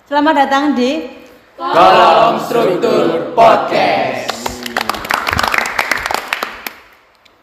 Selamat datang di Kolom Struktur Podcast.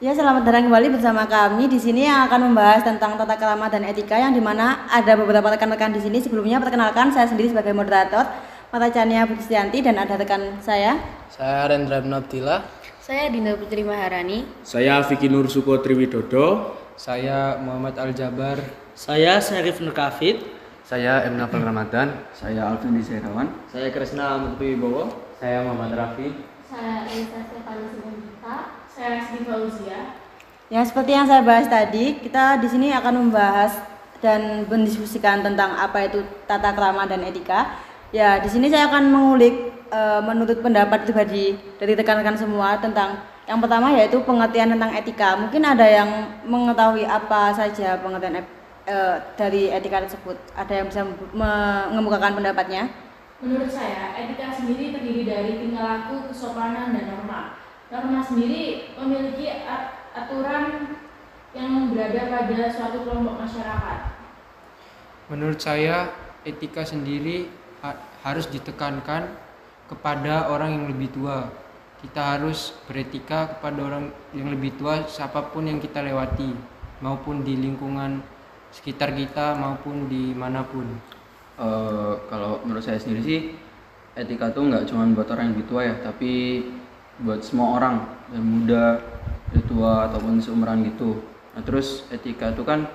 Ya, selamat datang kembali bersama kami di sini yang akan membahas tentang tata krama dan etika, yang dimana ada beberapa rekan-rekan di sini. Sebelumnya perkenalkan, saya sendiri sebagai moderator Mata Chania Budistianti, dan ada rekan saya. Saya Rendra bin Abdillah. Saya Dinda Putri Maharani. Saya Vicky Nur Suko Triwidodo. Saya Muhammad Al-Jabar. Saya Syarif Nurkafid. Saya M. Nafal Ramadan. Saya Alvin Serawan. Saya Krisna Mutfi Wibowo. Saya Muhammad Raffi. Saya Elisa Stefani Simanjuntak. Saya Siti Fauzia. Ya, seperti yang saya bahas tadi, kita di sini akan membahas dan mendiskusikan tentang apa itu tata krama dan etika. Ya, di sini saya akan mengulik menurut pendapat pribadi dari rekan-rekan semua tentang yang pertama, yaitu pengertian tentang etika. Mungkin ada yang mengetahui apa saja pengertian dari etika tersebut. Ada yang bisa mengemukakan pendapatnya? Menurut saya, etika sendiri terdiri dari tingkah laku, kesopanan, dan norma. Norma sendiri memiliki aturan yang berada pada suatu kelompok masyarakat. Menurut saya, etika sendiri harus ditekankan kepada orang yang lebih tua. Kita harus beretika kepada orang yang lebih tua, siapapun yang kita lewati, maupun di lingkungan sekitar kita maupun dimanapun. Kalau menurut saya sendiri sih, etika tuh nggak cuma buat orang yang lebih tua ya, tapi buat semua orang, yang muda, yang tua ataupun seumuran gitu. Nah, terus etika itu kan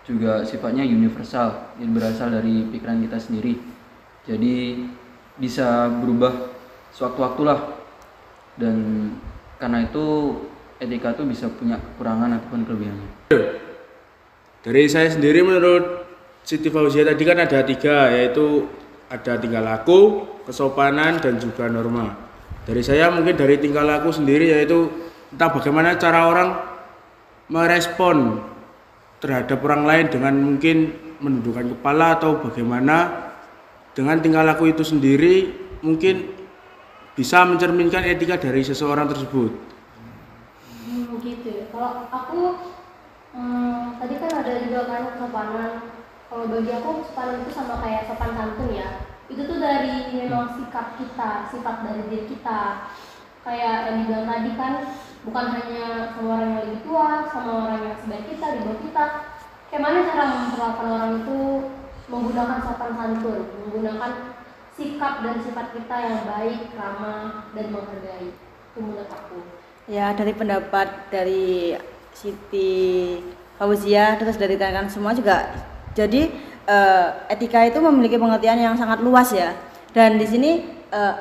juga sifatnya universal, yang berasal dari pikiran kita sendiri. Jadi bisa berubah sewaktu-waktu lah. Dan karena itu etika tuh bisa punya kekurangan ataupun kelebihannya. Dari saya sendiri, menurut Siti Fauzia tadi kan ada 3, yaitu ada tingkah laku, kesopanan, dan juga norma. Dari saya mungkin dari tingkah laku sendiri, yaitu tentang bagaimana cara orang merespon terhadap orang lain dengan mungkin menundukkan kepala, atau bagaimana dengan tingkah laku itu sendiri mungkin bisa mencerminkan etika dari seseorang tersebut. Gitu ya. Kalau aku tadi kan ada juga kan kesopanan. Kalau bagi aku kesopanan itu sama kayak sopan santun ya. Itu tuh dari memang sikap kita, sifat dari diri kita. Kayak yang dibilang tadi kan, bukan hanya sama orang yang lebih tua, sama orang yang sebaik kita, di bawah kita. Kayak mana cara memperlakukan orang itu menggunakan sopan santun, menggunakan sikap dan sifat kita yang baik, ramah, dan menghargai. Itu menurut aku. Ya, dari pendapat dari Siti Fauzia, terus dari rekan semua juga. Jadi etika itu memiliki pengertian yang sangat luas ya. Dan di sini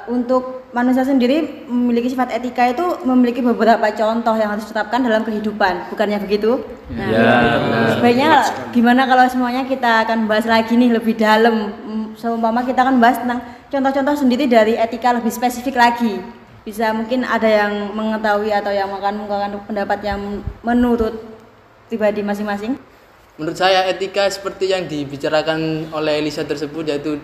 untuk manusia sendiri memiliki sifat etika itu memiliki beberapa contoh yang harus ditetapkan dalam kehidupan, bukannya begitu? Nah, sebaiknya gimana kalau semuanya kita akan bahas lagi nih lebih dalam. Seumpama kita akan bahas tentang contoh-contoh sendiri dari etika lebih spesifik lagi. Bisa mungkin ada yang mengetahui atau yang akan mengungkapkan pendapat yang menurut pribadi masing-masing. Menurut saya etika seperti yang dibicarakan oleh Elisa tersebut, yaitu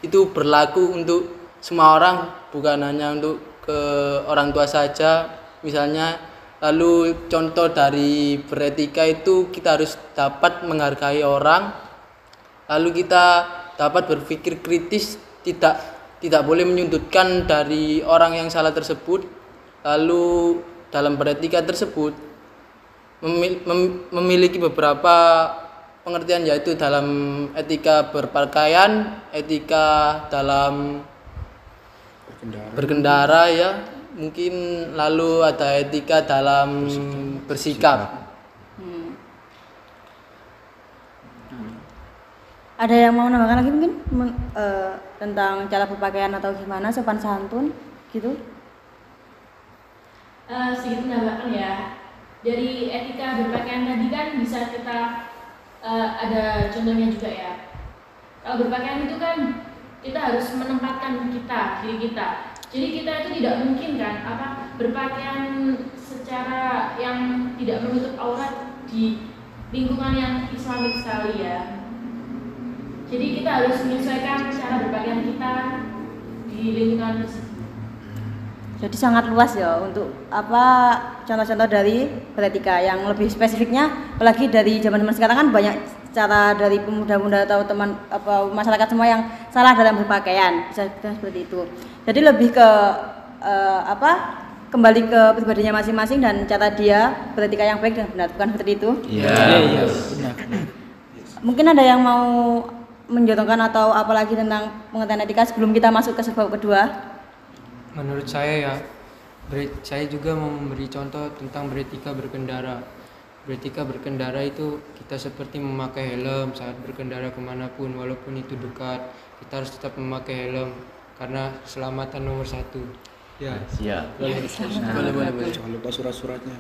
itu berlaku untuk semua orang, bukan hanya untuk ke orang tua saja. Misalnya, lalu contoh dari beretika itu kita harus dapat menghargai orang, lalu kita dapat berpikir kritis, tidak boleh menyudutkan dari orang yang salah tersebut. Lalu dalam beretika tersebut memiliki beberapa pengertian, yaitu dalam etika berpakaian, etika dalam berkendara ya, mungkin, lalu ada etika dalam bersikap. Ada yang mau menambahkan lagi mungkin tentang cara berpakaian atau gimana, sopan santun gitu? Sedikit menambahkan ya. Dari etika berpakaian tadi kan bisa kita ada contohnya juga ya. Kalau berpakaian itu kan kita harus menempatkan diri kita. Jadi kita itu tidak mungkin kan berpakaian secara yang tidak menutup aurat di lingkungan yang Islamik sekali ya. Jadi kita harus menyesuaikan cara berpakaian kita di lingkungan tersebut. Jadi sangat luas ya untuk contoh-contoh dari beretika yang lebih spesifiknya, apalagi dari zaman sekarang kan banyak cara dari pemuda-pemuda atau teman apa masyarakat semua yang salah dalam berpakaian, bisa seperti itu. Jadi lebih ke kembali ke pribadinya masing-masing dan cara dia beretika yang baik dan benar, bukan seperti itu? Iya, benar. Mungkin ada yang mau menjatuhkan atau apalagi tentang pengertian etika sebelum kita masuk ke sebab kedua? Menurut saya ya, saya juga mau memberi contoh tentang beretika berkendara. Beretika berkendara itu kita seperti memakai helm saat berkendara kemanapun, walaupun itu dekat, kita harus tetap memakai helm karena keselamatan nomor 1. Ya, Siap. Boleh. Jangan lupa surat-suratnya.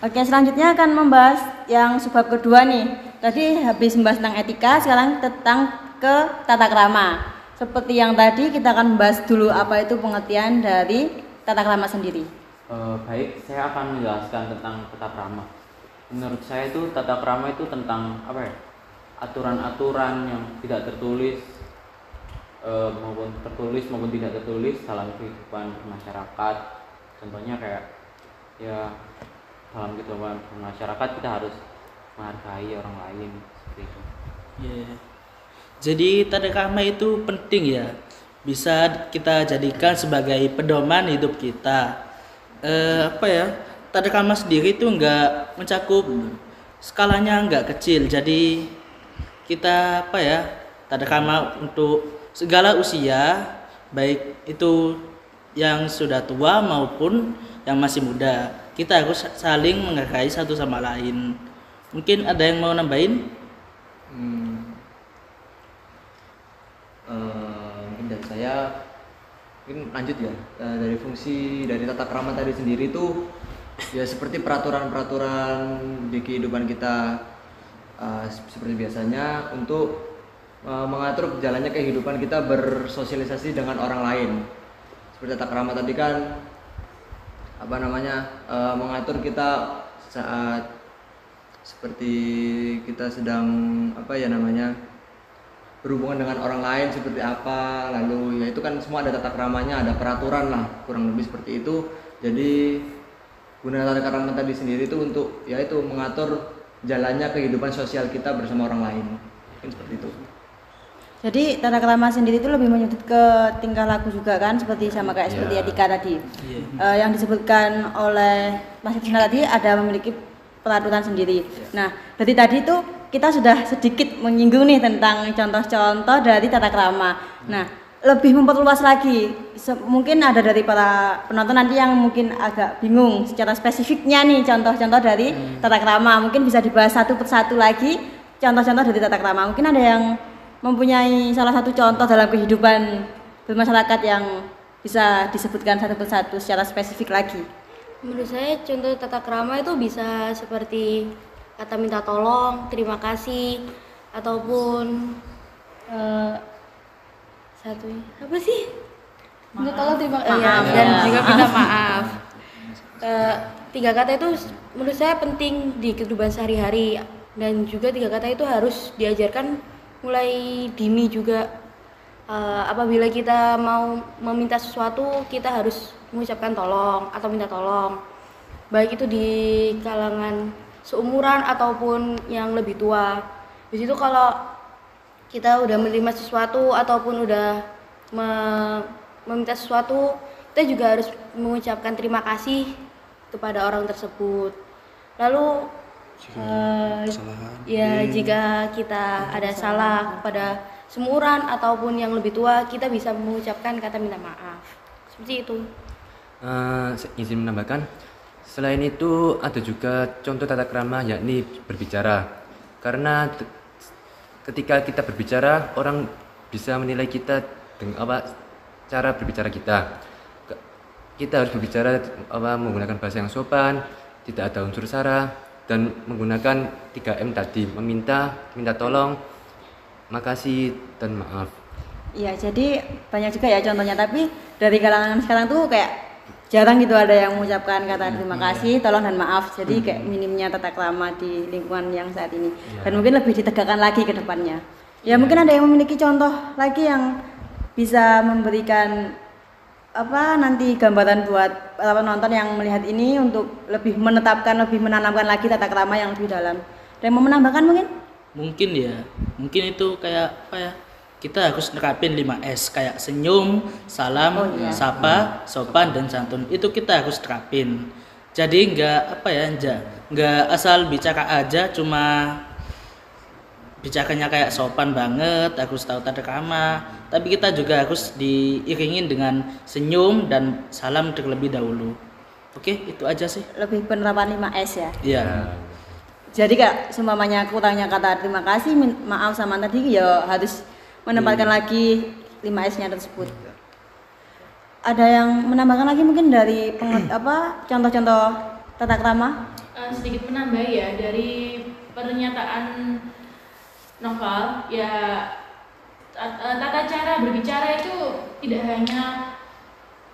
Oke, selanjutnya akan membahas yang sebab kedua nih. Tadi habis membahas tentang etika, sekarang tentang ke tata krama. Seperti yang tadi kita akan membahas dulu apa itu pengertian dari tata krama sendiri. Baik, saya akan menjelaskan tentang tata krama. Menurut saya itu tata krama itu tentang apa ya? Aturan-aturan yang tidak tertulis maupun tertulis maupun tidak tertulis dalam kehidupan masyarakat. Contohnya kayak ya dalam kehidupan masyarakat kita harus menghargai orang lain seperti itu. Yeah. Jadi tata krama itu penting ya, bisa kita jadikan sebagai pedoman hidup kita. Tata krama sendiri itu enggak mencakup skalanya enggak kecil. Jadi kita tata krama untuk segala usia, baik itu yang sudah tua maupun yang masih muda. Kita harus saling menghargai satu sama lain. Mungkin ada yang mau nambahin? Mungkin dari saya mungkin lanjut ya, dari fungsi dari tata krama tadi sendiri itu ya seperti peraturan-peraturan di kehidupan kita, seperti biasanya untuk mengatur jalannya kehidupan kita bersosialisasi dengan orang lain. Seperti tata krama tadi kan mengatur kita saat seperti kita sedang berhubungan dengan orang lain seperti apa, lalu ya itu kan semua ada tata kramanya, ada peraturan lah, kurang lebih seperti itu. Jadi guna tata krama tadi sendiri itu untuk ya itu mengatur jalannya kehidupan sosial kita bersama orang lain, mungkin seperti itu. Jadi tata krama sendiri itu lebih menyudut ke tingkah laku juga kan, seperti seperti etika tadi. Yang disebutkan oleh Mas Krisna tadi ada memiliki peraturan sendiri. Nah, dari tadi itu kita sudah sedikit menyinggung nih tentang contoh-contoh dari tata krama. Nah, lebih memperluas lagi. Mungkin ada dari para penonton nanti yang mungkin agak bingung secara spesifiknya nih contoh-contoh dari tata krama. Mungkin bisa dibahas satu persatu lagi contoh-contoh dari tata krama. Mungkin ada yang mempunyai salah satu contoh dalam kehidupan bermasyarakat yang bisa disebutkan satu persatu secara spesifik lagi. Menurut saya contoh tata krama itu bisa seperti kata minta tolong, terima kasih, ataupun apa sih? Minta tolong, terima kasih, dan juga minta maaf. 3 kata itu menurut saya penting di kehidupan sehari-hari, dan juga 3 kata itu harus diajarkan mulai dini juga. Apabila kita mau meminta sesuatu, kita harus mengucapkan tolong atau minta tolong, baik itu di kalangan seumuran ataupun yang lebih tua. Di situ kalau kita udah menerima sesuatu ataupun udah meminta sesuatu, kita juga harus mengucapkan terima kasih kepada orang tersebut. Lalu jika kita ada salah kepada seumuran ataupun yang lebih tua, kita bisa mengucapkan kata minta maaf. Seperti itu. Izin menambahkan, selain itu ada juga contoh tata krama yakni berbicara. Karena ketika kita berbicara, orang bisa menilai kita dengan cara berbicara kita. Kita harus berbicara menggunakan bahasa yang sopan, tidak ada unsur sara, dan menggunakan 3M tadi, meminta, minta tolong, makasih, dan maaf. Iya, jadi banyak juga ya contohnya, tapi dari kalangan sekarang tuh kayak jarang gitu ada yang mengucapkan kata terima kasih, tolong dan maaf. Jadi kayak minimnya tata krama di lingkungan yang saat ini. Dan mungkin lebih ditegakkan lagi ke depannya. Ya mungkin ada yang memiliki contoh lagi yang bisa memberikan nanti gambaran buat para penonton yang melihat ini untuk lebih menetapkan, lebih menanamkan lagi tata krama yang lebih dalam. Ada yang mau menambahkan mungkin? Mungkin ya, mungkin itu kayak apa ya, kita harus nerapin 5S kayak senyum, salam, sapa, sopan, dan santun. Itu kita harus terapin. Jadi nggak apa ya, nggak asal bicara aja, cuma bicaranya kayak sopan banget, harus tahu tata krama. Tapi kita juga harus diiringin dengan senyum dan salam terlebih dahulu. Oke, itu aja sih. Lebih penerapan 5S ya. Iya. Jadi kak, seumpamanya kurangnya kata terima kasih, maaf sama tadi ya harus menempatkan lagi 5S-nya tersebut. Ada yang menambahkan lagi mungkin dari contoh-contoh tata krama? Sedikit menambah ya dari pernyataan Noval ya, tata cara berbicara itu tidak hanya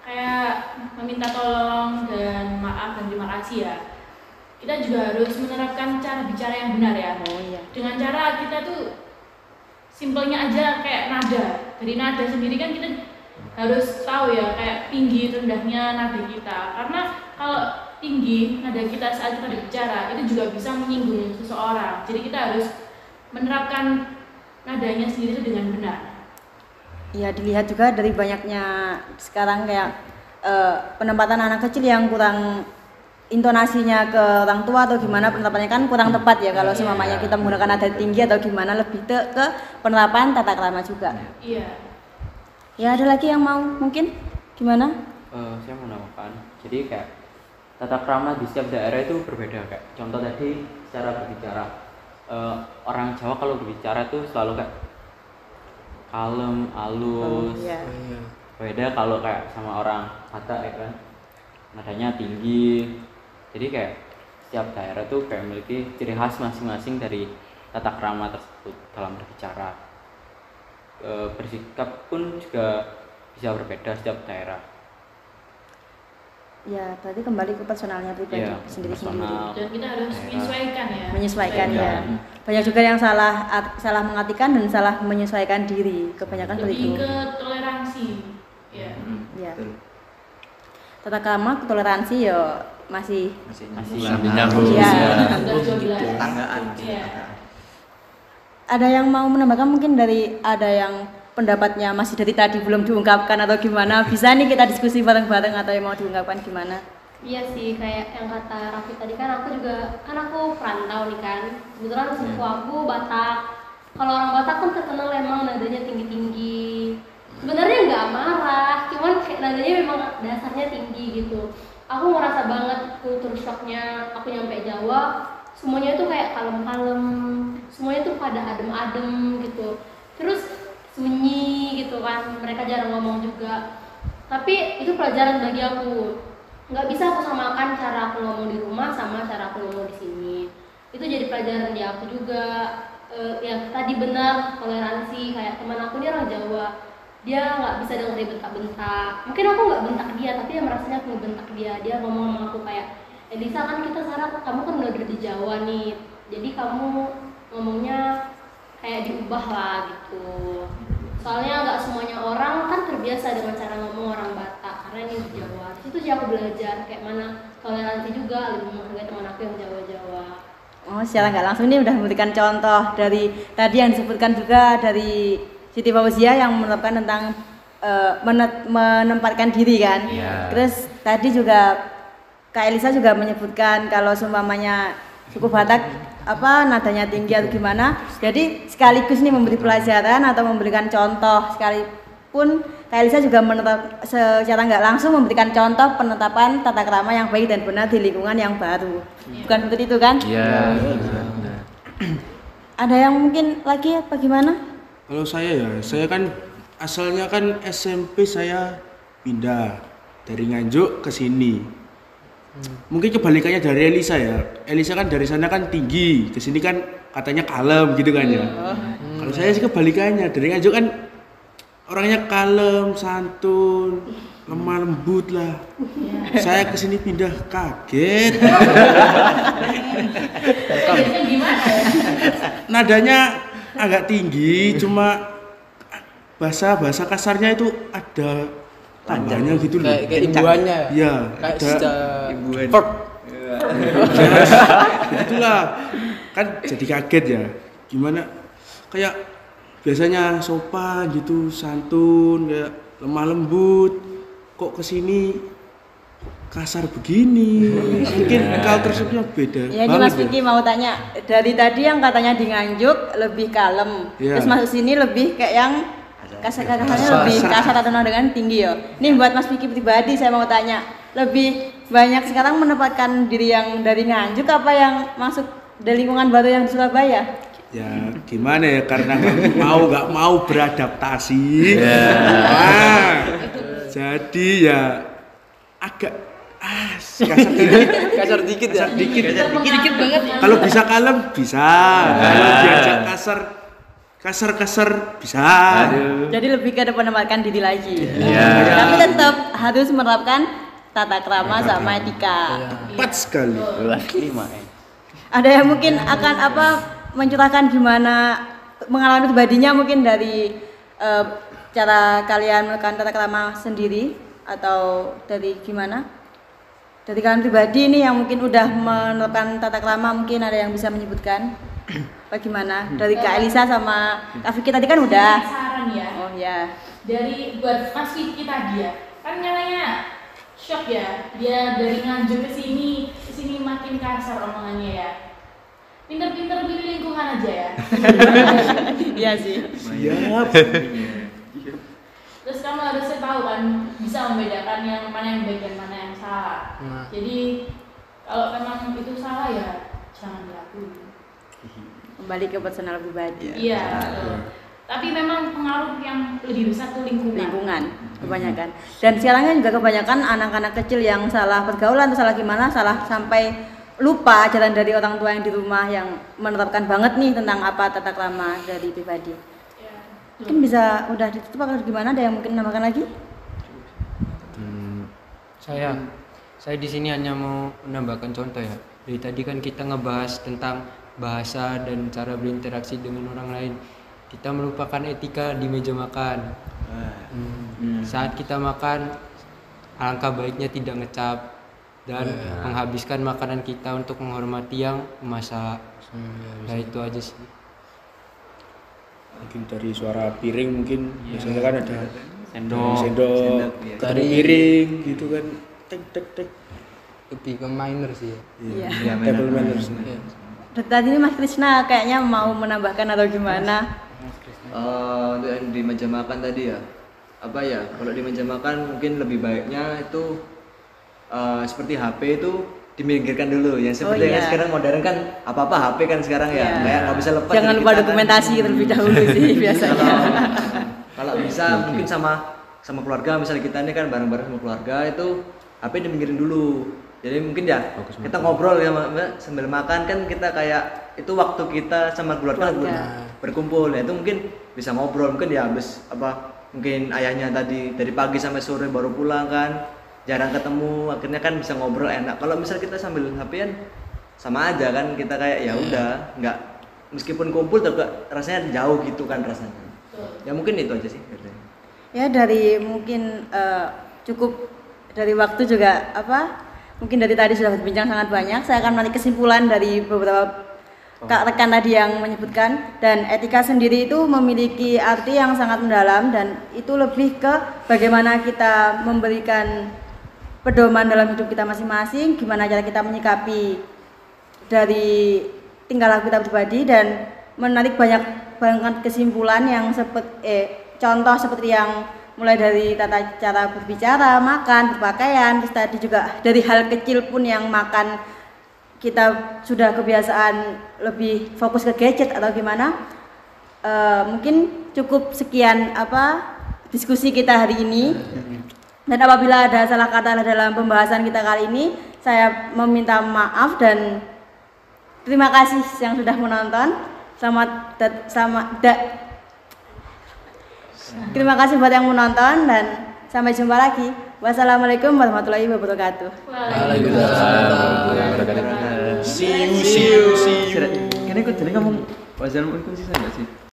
kayak meminta tolong dan maaf dan terima kasih ya. Kita juga harus menerapkan cara bicara yang benar ya. Dengan cara kita tuh simpelnya aja kayak nada. Dari nada sendiri kan kita harus tahu ya kayak tinggi rendahnya nada kita. Karena kalau tinggi nada kita saat kita berbicara itu juga bisa menyinggung seseorang. Jadi kita harus menerapkan nadanya sendiri itu dengan benar. Ya, dilihat juga dari banyaknya sekarang kayak penempatan anak kecil yang kurang intonasinya ke orang tua atau gimana, penerapannya kan kurang tepat ya kalau semuanya kita menggunakan nada tinggi atau gimana, lebih ke penerapan tata krama juga. Iya. Ya, ada lagi yang mau mungkin gimana? Saya mau nambahkan. Jadi kayak tata krama di setiap daerah itu berbeda kayak. Contoh tadi secara berbicara. Orang Jawa kalau berbicara tuh selalu kayak kalem, halus. Beda kalau kayak sama orang Batak ya kan. Nadanya tinggi. Jadi kayak setiap daerah tuh kayak memiliki ciri khas masing-masing dari tata krama tersebut dalam berbicara. Bersikap pun juga bisa berbeda setiap daerah. Ya, berarti kembali ke personalnya pribadi sendiri-sendiri. Dan kita harus menyesuaikan ya. Menyesuaikan ya. Banyak juga yang salah mengartikan dan salah menyesuaikan diri. Kebanyakan begitu. Lebih ke toleransi. Ya. Ya. Tata krama toleransi ya masih nyambung. Iya. Tetanggaan. Ada yang mau menambahkan mungkin dari ada yang pendapatnya masih dari tadi belum diungkapkan atau gimana? Bisa nih kita diskusi bareng-bareng atau yang mau diungkapkan gimana? Iya sih, kayak yang kata Raffi tadi kan aku perantau nih kan. Kebetulan suku aku Batak. Kalau orang Batak kan terkenal emang nadanya tinggi-tinggi. Sebenarnya nggak marah, cuman kayak nadanya memang dasarnya tinggi gitu. Aku ngerasa banget kultur shocknya aku nyampe Jawa, semuanya itu kayak kalem-kalem, semuanya tuh pada adem-adem gitu. Terus sunyi gitu kan, mereka jarang ngomong juga. Tapi itu pelajaran bagi aku. Nggak bisa aku samakan cara aku ngomong di rumah sama cara aku ngomong di sini. Itu jadi pelajaran di aku juga. Ya tadi benar, toleransi. Kayak teman aku ini orang Jawa, dia nggak bisa denger dia bentak-bentak. Mungkin aku nggak bentak dia, tapi dia merasanya aku ngebentak dia. Dia ngomong sama aku kayak, Elisa kan kita sekarang, kamu kan udah di Jawa nih, jadi kamu ngomongnya kayak diubah lah gitu. Soalnya nggak semuanya orang kan terbiasa dengan cara ngomong orang Batak, karena ini di Jawa. Itu sih aku belajar kayak mana toleransi juga, lebih menghargai teman aku yang Jawa-Jawa. Oh, secara nggak langsung ini udah memberikan contoh dari tadi yang disebutkan juga dari Siti Fauzia yang menerapkan tentang menempatkan diri kan. Terus tadi juga Kak Elisa juga menyebutkan kalau seumpamanya suku Batak nadanya tinggi atau gimana. Jadi sekaligus nih memberi pelajaran atau memberikan contoh, sekalipun Kak Elisa juga secara nggak langsung memberikan contoh penetapan tata krama yang baik dan benar di lingkungan yang baru. Bukan seperti itu kan? Iya. Ada yang mungkin lagi apa gimana? Kalau saya kan asalnya kan SMP saya pindah dari Nganjuk ke sini. Mungkin kebalikannya dari Elisa ya. Elisa kan dari sana kan tinggi, ke sini kan katanya kalem gitu kan ya. Kalau saya sih kebalikannya, dari Nganjuk kan orangnya kalem, santun, lemah lembut lah. Saya ke sini pindah kaget. Nadanya agak tinggi, cuma bahasa kasarnya itu ada tambahnya gitu loh. Kayak imbuhannya. Iya, Kayak ada ibuan. Verb. Itulah kan jadi kaget ya. Gimana kayak biasanya sopan gitu, santun, kayak lemah lembut, kok kesini kasar begini. Mungkin culture-nya beda. Ya ini Mas Vicky mau tanya, dari tadi yang katanya di Nganjuk lebih kalem, terus masuk sini lebih kayak yang kasarnya lebih kasar atau dengan tinggi ya. Nih buat Mas Vicky pribadi saya mau tanya, lebih banyak sekarang menempatkan diri yang dari Nganjuk apa yang masuk dari lingkungan baru yang di Surabaya? Ya gimana ya, karena nggak mau beradaptasi. Nah, jadi ya agak kasar dikit ya. Dikit banget. Kalau bisa kalem bisa. Kalau diajak kasar bisa. Jadi lebih ke menempatkan diri lagi. Iya. Tapi tetap harus menerapkan tata krama sama etika. Tepat sekali. Ada yang mungkin akan mencurahkan gimana pengalaman pribadinya mungkin dari cara kalian melakukan tata krama sendiri atau dari gimana? Dari kalian pribadi nih yang mungkin udah menerapkan tata krama, mungkin ada yang bisa menyebutkan bagaimana? Dari Kak Elisa sama Kak Vicky tadi kan udah. Saran ya. Oh ya. Dari buat Mas Vicky tadi ya, kan nyalanya shock ya, dia dari Nganjuk ke sini makin kasar omongannya ya. Pinter-pinter pilih lingkungan aja ya. Iya sih. Siap. Terus kamu harusnya tahu kan, bisa membedakan yang mana yang baik dan mana yang salah. Jadi kalau memang itu salah ya jangan dilakuin. Kembali ke personal pribadi. Iya. Tapi memang pengaruh yang lebih besar tuh lingkungan Kebanyakan. Dan sekarang kan juga kebanyakan anak-anak kecil yang salah pergaulan atau salah gimana, salah sampai lupa ajaran dari orang tua yang di rumah yang menerapkan banget nih tentang apa tata krama dari pribadi. Mungkin bisa udah ditutup atau gimana, ada yang mungkin nambahkan lagi? Saya di sini hanya mau menambahkan contoh ya. Dari tadi kan kita ngebahas tentang bahasa dan cara berinteraksi dengan orang lain. Kita melupakan etika di meja makan. Saat kita makan, alangkah baiknya tidak ngecap dan menghabiskan makanan kita untuk menghormati yang memasak. Nah itu aja sih. Mungkin dari suara piring mungkin biasanya kan ada sendok dari piring gitu kan, tek Lebih ke minor sih ya. Iya. Table manners. Tadi ini Mas Krisna kayaknya mau menambahkan atau gimana? Untuk yang di meja makan tadi ya, kalau di meja makan mungkin lebih baiknya itu seperti HP itu diminggirkan dulu. Yang seperti yang sekarang modern kan apa-apa HP kan sekarang ya, kayak nggak bisa lepas. Jangan lupa dokumentasi terlebih dahulu sih biasanya. Kalau bisa mungkin sama keluarga, misalnya kita ini kan bareng-bareng sama keluarga, itu HP diminggirin dulu. Jadi mungkin ya kita ngobrol ya sambil makan kan, kita kayak itu waktu kita sama keluarga. Berkumpul ya, itu mungkin bisa ngobrol. Mungkin ya habis mungkin ayahnya tadi dari pagi sampai sore baru pulang kan, jarang ketemu, akhirnya kan bisa ngobrol enak. Kalau misal kita sambil HP-an sama aja kan, kita kayak ya udah nggak, meskipun kumpul tapi rasanya jauh gitu kan rasanya. Ya mungkin itu aja sih. Ya dari mungkin cukup dari waktu juga mungkin dari tadi sudah berbincang sangat banyak. Saya akan menarik kesimpulan dari beberapa rekan tadi yang menyebutkan, dan etika sendiri itu memiliki arti yang sangat mendalam, dan itu lebih ke bagaimana kita memberikan pedoman dalam hidup kita masing-masing, gimana cara kita menyikapi dari tingkah laku kita pribadi, dan menarik banyak banget kesimpulan yang contoh seperti yang mulai dari tata cara berbicara, makan, berpakaian, terus tadi juga dari hal kecil pun yang makan kita sudah kebiasaan lebih fokus ke gadget atau gimana. Mungkin cukup sekian diskusi kita hari ini. Dan apabila ada salah kata dalam pembahasan kita kali ini, saya meminta maaf dan terima kasih yang sudah menonton. Terima kasih buat yang menonton dan sampai jumpa lagi. Wassalamualaikum warahmatullahi wabarakatuh. See you. Kayaknya ikut jadi ngomong wassalamualaikum sih, saya nggak sih?